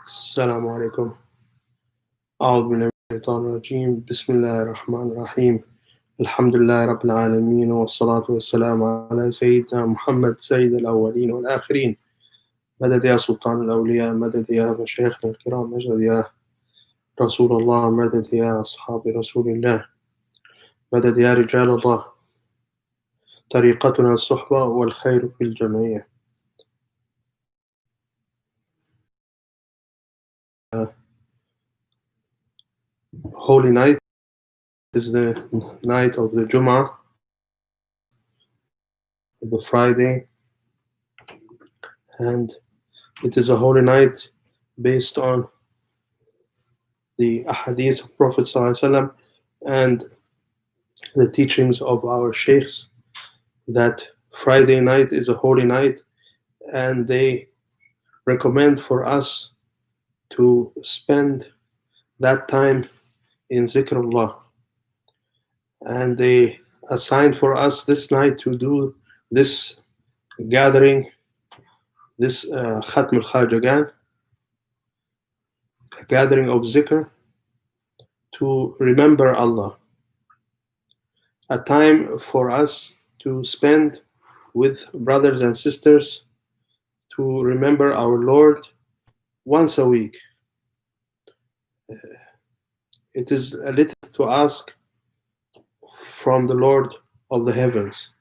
السلام عليكم. أعوذ بالله من الشيطان الرجيم. بسم الله الرحمن الرحيم. الحمد لله رب العالمين والصلاة والسلام على سيدنا محمد سيد الأولين والآخرين. مدد يا سلطان الأولياء، مدد يا مشايخنا الكرام، مدد يا رسول الله، مدد يا أصحاب رسول الله، مدد يا رجال الله. طريقتنا الصحبة والخير في الجمعية. Holy night is the night of the Jum'ah, the Friday, and it is a holy night based on the ahadith of Prophet ﷺ and the teachings of our sheikhs that Friday night is a holy night, and they recommend for us to spend that time in zikrullah, and they assign for us this night to do this gathering, this Khatm al-Khajagan, a gathering of zikr to remember Allah, a time for us to spend with brothers and sisters to remember our Lord once a week. It is a little to ask from the Lord of the heavens.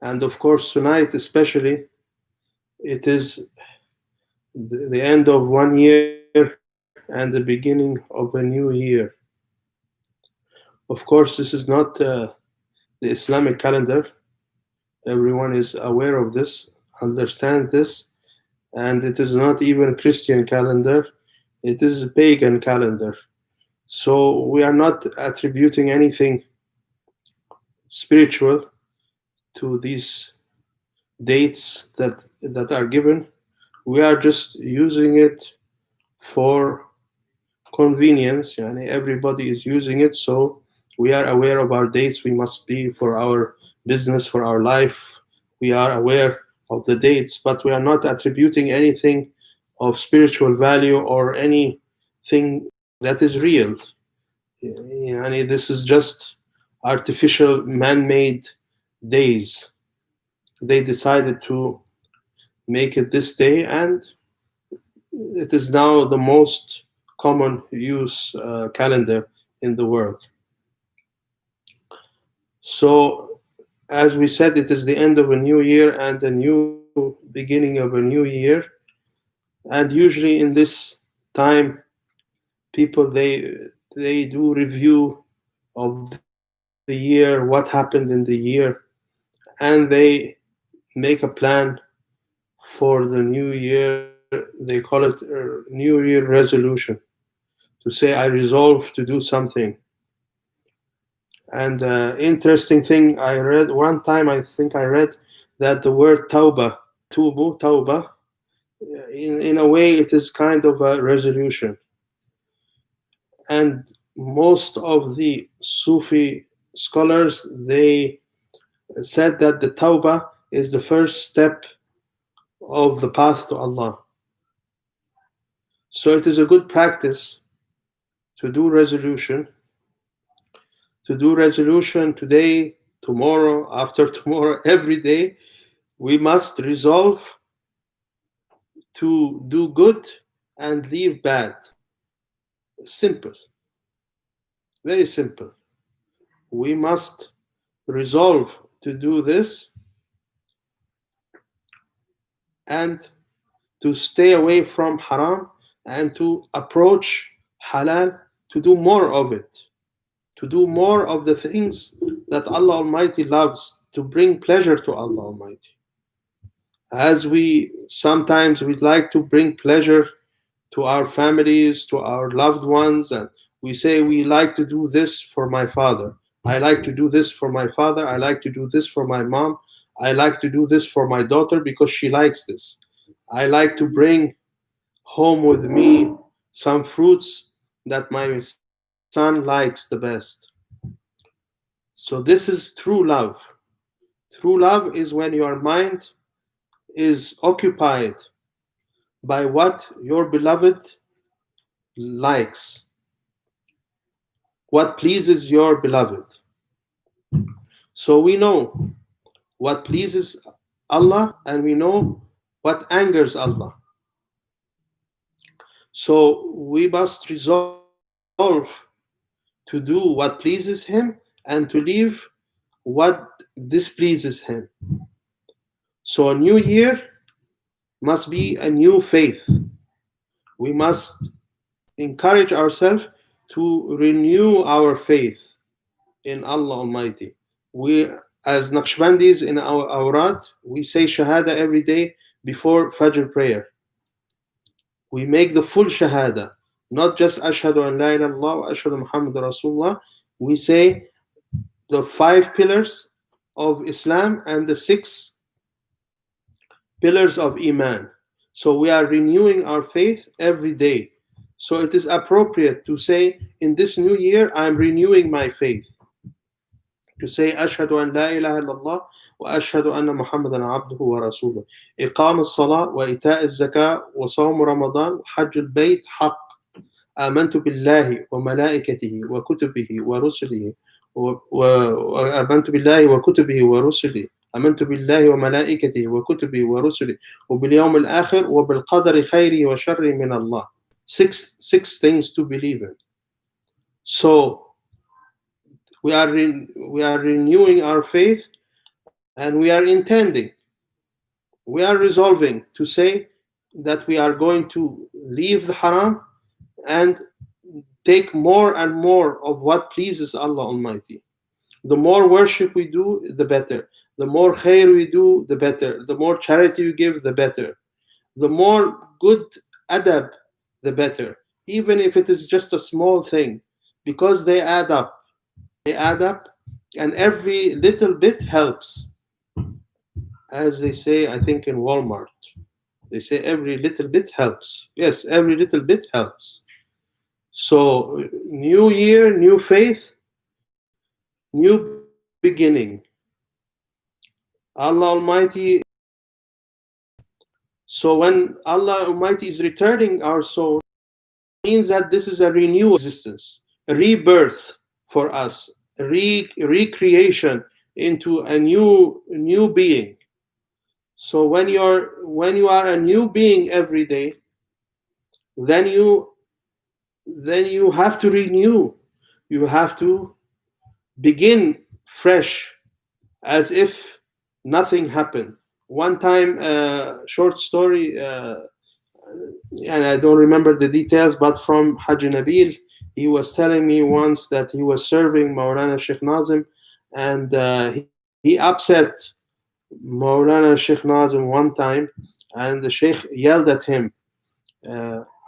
And of course, tonight especially, it is the end of 1 year and the beginning of a new year. Of course, this is not the Islamic calendar. Everyone is aware of this, understand this, and it is not even a Christian calendar. It is a pagan calendar. So we are not attributing anything spiritual to these dates that are given. We are just using it for convenience, and everybody is using it, so we are aware of our dates. We must be for our business, for our life. We are aware of the dates, but we are not attributing anything of spiritual value or anything that is real. Yani this is just artificial, man-made days. They decided to make it this day, and it is now the most common use calendar in the world. So, as we said, it is the end of a new year and a new beginning of a new year. And usually in this time, people they do review of the year, what happened in the year, and they make a plan for the new year. They call it New Year resolution, to say I resolve to do something. And interesting thing I read one time, I think I read that the word tawbah, tubu, tawbah, in a way it is kind of a resolution. And most of the Sufi scholars, they said that the tawbah is the first step of the path to Allah. So it is a good practice to do resolution today, tomorrow, after tomorrow, every day. We must resolve to do good and leave bad. Simple, very simple. We must resolve to do this and to stay away from haram and to approach halal, to do more of it, to do more of the things that Allah Almighty loves, to bring pleasure to Allah Almighty. As we sometimes we'd like to bring pleasure to our families, to our loved ones, and we say we like to do this for my father. I like to do this for my father. I like to do this for my mom. I like to do this for my daughter because she likes this. I like to bring home with me some fruits that my son likes the best. So this is true love. True love is when your mind is occupied by what your beloved likes, what pleases your beloved. So we know what pleases Allah and we know what angers Allah. So we must resolve to do what pleases Him and to leave what displeases Him. So a new year must be a new faith. We must encourage ourselves to renew our faith in Allah Almighty. We, as Naqshbandis in our awrad, we say Shahada every day before Fajr prayer. We make the full Shahada, not just Ashhadu an la ilaha illallah wa Ashhadu Muhammad Rasulullah. We say the 5 pillars of Islam and the 6 pillars of Iman. So we are renewing our faith every day. So it is appropriate to say, in this new year, I'm renewing my faith. To say, Ashhadu an la ilaha illallah wa ashhadu anna Muhammadan abduhu wa rasuluh. Iqam as-salat wa ita' az-zakah wa sawm Ramadan wa hajj al-bayt haqq. آمنت بالله وملائكته وكتبه ورسله وآمنت بالله وكتبه ورسله آمنت بالله وملائكته وكتبه ورسله وباليوم الآخر وبالقدر خيره وشره من الله. Six things to believe in. So we are renewing our faith, and we are intending, we are resolving to say that we are going to leave the haram and take more and more of what pleases Allah Almighty. The more worship we do, the better. The more khair we do, the better. The more charity we give, the better. The more good adab, the better. Even if it is just a small thing, because they add up. They add up, and every little bit helps. As they say, I think in Walmart, they say every little bit helps. Yes, every little bit helps. So, new year, new faith, new beginning. Allah Almighty. So when Allah Almighty is returning our soul, it means that this is a renewal existence, a rebirth for us, a recreation into a new being. So when you are a new being every day, then you have to renew. You have to begin fresh, as if nothing happened. One time, short story, and I don't remember the details, but from Haji Nabil, he was telling me once that he was serving Maulana Sheikh Nazim, and he upset Maulana Sheikh Nazim one time, and the Sheikh yelled at him.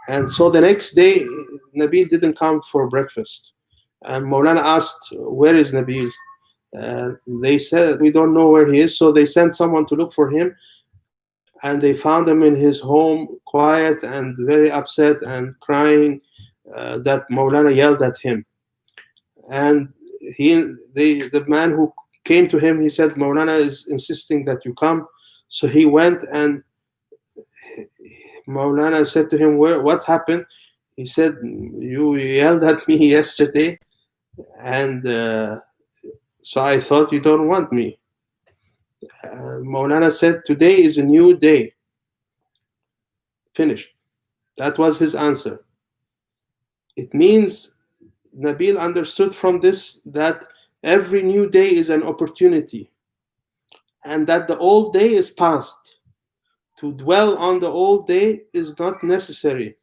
And so the next day, Nabil didn't come for breakfast. And Maulana asked, where is Nabil? They said, we don't know where he is. So they sent someone to look for him. And they found him in his home, quiet and very upset and crying that Maulana yelled at him. And the man who came to him, he said, Maulana is insisting that you come. So he went, and Maulana said to him, what happened? He said, you yelled at me yesterday, and so I thought you don't want me. Maulana said, today is a new day. Finished. That was his answer. It means Nabil understood from this that every new day is an opportunity, and that the old day is past. To dwell on the old day is not necessary,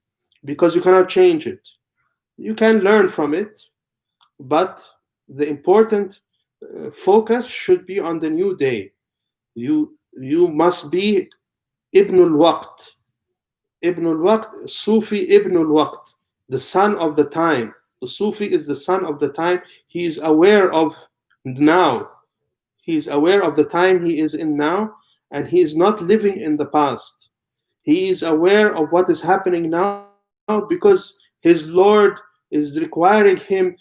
because you cannot change it. You can learn from it, but the important focus should be on the new day. You must be Ibn al-Waqt. Ibn al-Waqt, Sufi Ibn al-Waqt, the son of the time. The Sufi is the son of the time. He is aware of now. He is aware of the time he is in now, and he is not living in the past. He is aware of what is happening now because his Lord is requiring him.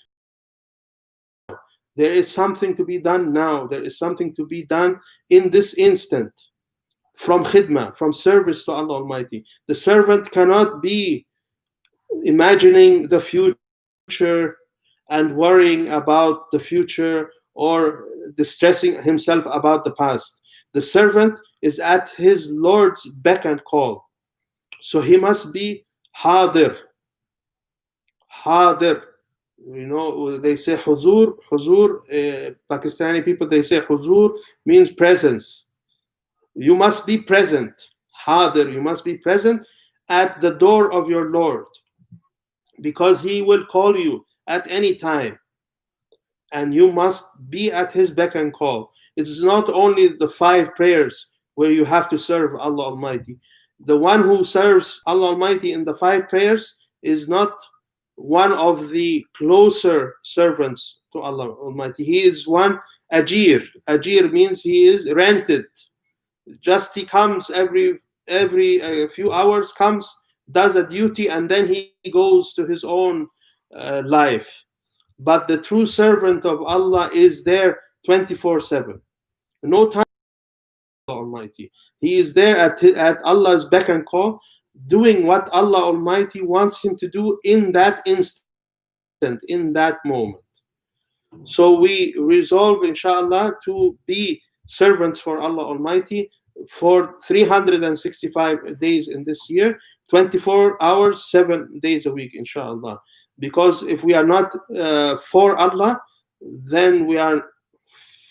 There is something to be done now. There is something to be done in this instant. from khidmah, from service to Allah Almighty. The servant cannot be imagining the future and worrying about the future or distressing himself about the past. The servant is at his Lord's beck and call. So he must be hadir. Hadir. You know, they say huzur. Huzur, Pakistani people, they say huzur means presence. You must be present. Hadir, you must be present at the door of your Lord, because he will call you at any time, and you must be at his beck and call. It is not only the 5 prayers where you have to serve Allah Almighty. The one who serves Allah Almighty in the 5 prayers is not one of the closer servants to Allah Almighty. He is one ajir. Ajir means he is rented. Just he comes every few hours, comes, does a duty, and then he goes to his own life. But the true servant of Allah is there 24/7. No time Almighty. He is there at Allah's beck and call, doing what Allah Almighty wants him to do in that instant, in that moment. So we resolve, inshallah, to be servants for Allah Almighty for 365 days in this year, 24 hours, 7 days a week, inshallah. Because if we are not for Allah, then we are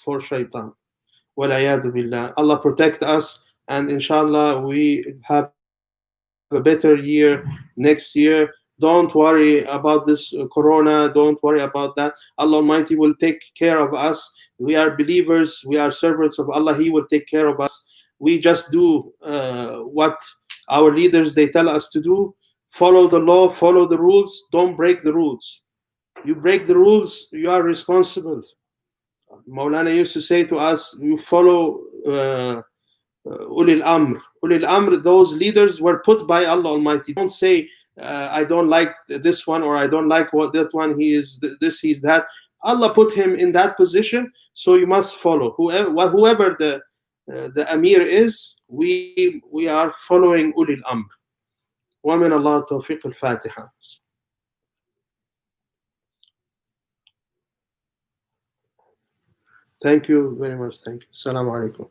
for shaitan. Walayadu billah. Allah protect us, and inshallah we have a better year next year. Don't worry about this corona. Don't worry about that. Allah Almighty will take care of us. We are believers. We are servants of Allah. He will take care of us. We just do what our leaders they tell us to do. Follow the law. Follow the rules. Don't break the rules. You break the rules, you are responsible. Maulana used to say to us, you follow ulil amr. Ulil amr, those leaders were put by Allah Almighty. Don't say, I don't like this one, or I don't like what that one, he is this, he's that. Allah put him in that position, so you must follow. Whoever the Amir is, we are following ulil amr. ومن الله توفيق الفاتحة. Thank you very much. Thank you. Assalamu alaikum.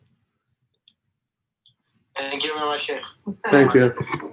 Thank you very much, Sheikh. Thank you.